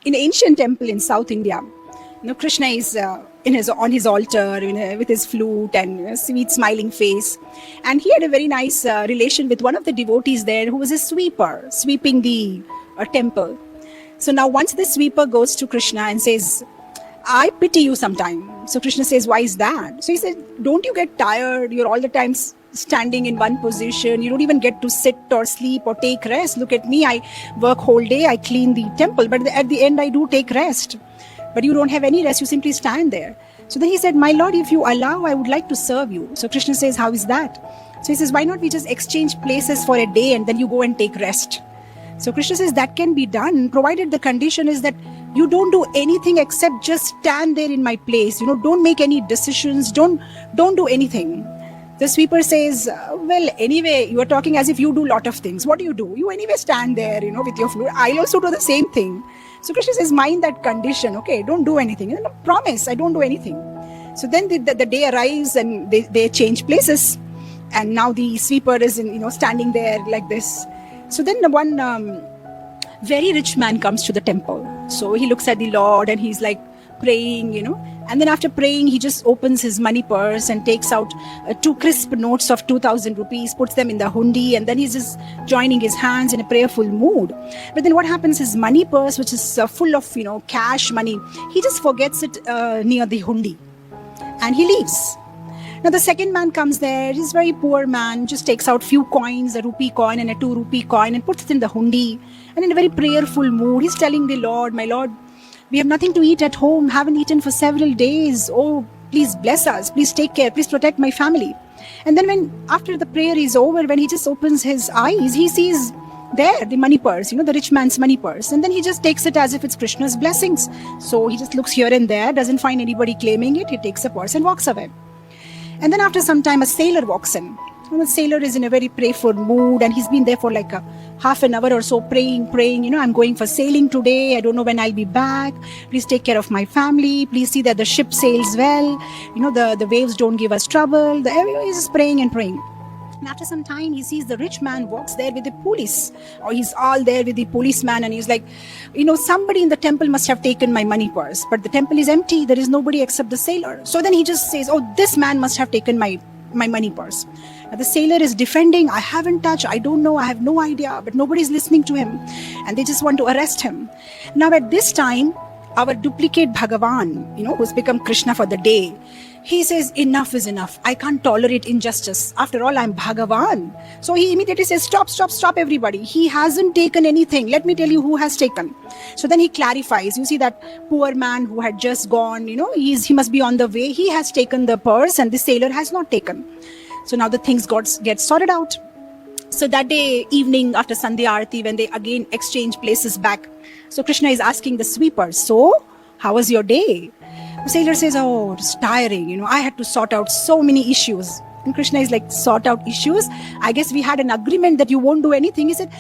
in an ancient temple in South India, Krishna is on his altar, with his flute and sweet smiling face, and he had a very nice relation with one of the devotees there, who was a sweeper, sweeping the temple. So now once the sweeper goes to Krishna and says, "I pity you sometime." So Krishna says, "Why is that?" So he said, "Don't you get tired? You're all the time standing in one position. You don't even get to sit or sleep or take rest. Look at me. I work whole day. I clean the temple. But at the end, I do take rest. But you don't have any rest. You simply stand there." So then he said, "My Lord, if you allow, I would like to serve you." So Krishna says, "How is that?" So he says, "Why not we just exchange places for a day and then you go and take rest?" So Krishna says that can be done, provided the condition is that you don't do anything except just stand there in my place. Don't make any decisions. Don't do anything. The sweeper says, "Well, anyway, you are talking as if you do a lot of things. What do? You anyway stand there, with your flute. I'll also do the same thing." So Krishna says, "Mind that condition, okay? Don't do anything." And promise, I don't do anything. So then the day arrives and they change places. And now the sweeper is standing there like this. So then one very rich man comes to the temple. So he looks at the Lord and he's like praying, and then after praying, he just opens his money purse and takes out 2 crisp notes of 2,000 rupees, puts them in the hundi, and then he's just joining his hands in a prayerful mood. But then what happens, his money purse, which is full of, cash money, he just forgets it near the hundi and he leaves. Now the second man comes there. He's a very poor man, just takes out few coins, a rupee coin and a 2 rupee coin, and puts it in the hundi. And in a very prayerful mood, he's telling the Lord, "My Lord, we have nothing to eat at home, haven't eaten for several days. Oh, please bless us, please take care, please protect my family." And then after the prayer is over, when he just opens his eyes, he sees there the money purse, the rich man's money purse. And then he just takes it as if it's Krishna's blessings. So he just looks here and there, doesn't find anybody claiming it. He takes the purse and walks away. And then after some time, a sailor walks in. And the sailor is in a very prayerful mood, and he's been there for like a half an hour or so praying, "I'm going for sailing today. I don't know when I'll be back. Please take care of my family. Please see that the ship sails well. The waves don't give us trouble." He's just praying and praying. And after some time, he sees the rich man walks there with the police, or he's all there with the policeman, and he's like, "Somebody in the temple must have taken my money purse, but the temple is empty. There is nobody except the sailor." So then he just says, "Oh, this man must have taken my money purse." Now the sailor is defending, "I haven't touched, I don't know, I have no idea," but nobody's listening to him, and they just want to arrest him. Now at this time, our duplicate Bhagavan, who's become Krishna for the day, he says, "Enough is enough. I can't tolerate injustice. After all, I'm Bhagavan." So he immediately says, Stop, everybody. He hasn't taken anything. Let me tell you who has taken." So then he clarifies. You see that poor man who had just gone, he must be on the way. He has taken the purse and the sailor has not taken. So now the things get sorted out. So that day evening after Sandhya Aarti, when they again exchange places back, so Krishna is asking the sweeper, "So, how was your day?" The sailor says, "Oh, it's tiring. I had to sort out so many issues." And Krishna is like, "Sort out issues? I guess we had an agreement that you won't do anything." He said,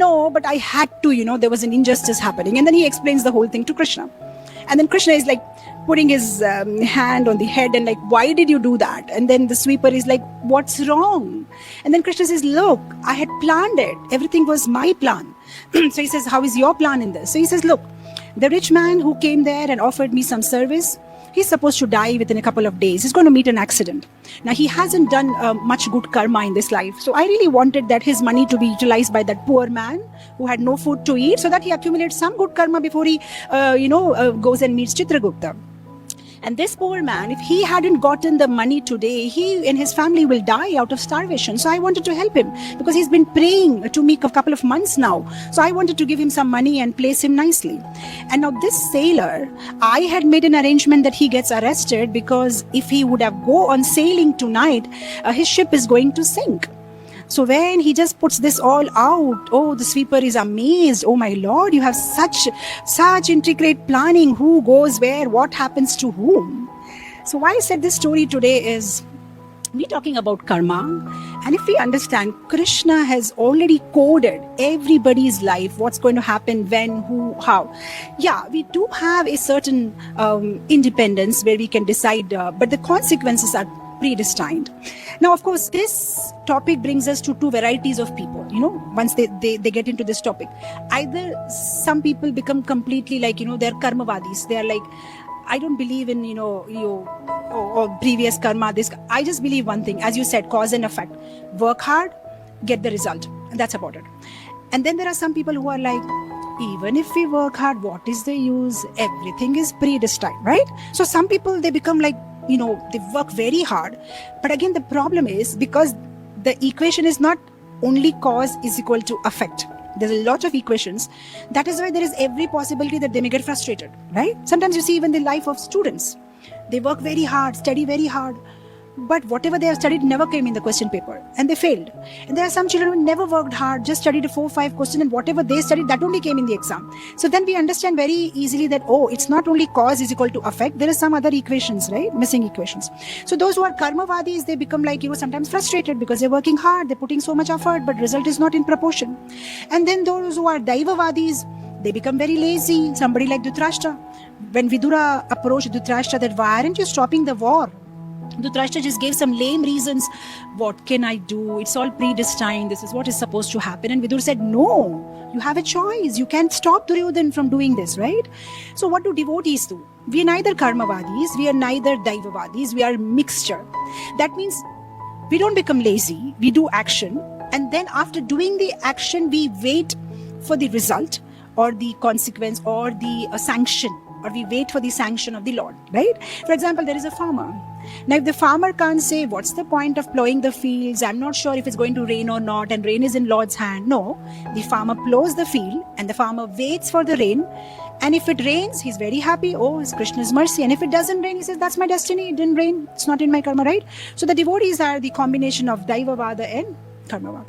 "No, but I had to, there was an injustice happening." And then he explains the whole thing to Krishna. And then Krishna is like putting his hand on the head and like, "Why did you do that?" And then the sweeper is like, "What's wrong?" And then Krishna says, "Look, I had planned it. Everything was my plan." So he says, "How is your plan in this?" So he says, "Look, the rich man who came there and offered me some service, he's supposed to die within a couple of days. He's going to meet an accident. Now, he hasn't done much good karma in this life. So I really wanted that his money to be utilized by that poor man who had no food to eat, so that he accumulates some good karma before he, goes and meets Chitragupta. And this poor man, if he hadn't gotten the money today, he and his family will die out of starvation. So I wanted to help him because he's been praying to me a couple of months now. So I wanted to give him some money and place him nicely. And now this sailor, I had made an arrangement that he gets arrested because if he would have go on sailing tonight, his ship is going to sink. So when he just puts this all out, oh, the sweeper is amazed. "Oh my Lord, you have such intricate planning. Who goes where? What happens to whom?" So why I said this story today is, we're talking about karma. And if we understand, Krishna has already coded everybody's life, what's going to happen, when, who, how. Yeah, we do have a certain independence where we can decide, but the consequences are predestined. Now, of course, this topic brings us to two varieties of people, once they get into this topic. Either some people become completely like, they're karmavadis. They're like, I don't believe in, or previous karma, this. I just believe one thing, as you said, cause and effect. Work hard, get the result. And that's about it. And then there are some people who are like, even if we work hard, what is the use? Everything is predestined, right? So some people, they become like, they work very hard. But again, the problem is because the equation is not only cause is equal to effect. There's a lot of equations. That is why there is every possibility that they may get frustrated, right? Sometimes you see even the life of students. They work very hard, study very hard. But whatever they have studied never came in the question paper and they failed. And there are some children who never worked hard, just studied 4 or 5 questions, and whatever they studied, that only came in the exam. So then we understand very easily that, it's not only cause is equal to effect, there are some other equations, right? Missing equations. So those who are karmavadis, they become like, sometimes frustrated because they're working hard, they're putting so much effort, but result is not in proportion. And then those who are daivavadis, they become very lazy. Somebody like Dhritarashtra. When Vidura approached Dhritarashtra that, why aren't you stopping the war? Dhritarashtra just gave some lame reasons. What can I do? It's all predestined. This is what is supposed to happen. And Vidur said, no, you have a choice. You can't stop Duryodhan from doing this, right? So what do devotees do? We are neither karmavadis, we are neither daivavadis, we are mixture. That means we don't become lazy, we do action. And then after doing the action, we wait for the result or the consequence or the sanction, or we wait for the sanction of the Lord, right? For example, there is a farmer. Now, if the farmer can't say, what's the point of plowing the fields? I'm not sure if it's going to rain or not, and rain is in Lord's hand. No, the farmer plows the field and the farmer waits for the rain. And if it rains, he's very happy. Oh, it's Krishna's mercy. And if it doesn't rain, he says, that's my destiny. It didn't rain. It's not in my karma, right? So the devotees are the combination of Daivavada and Karmavada.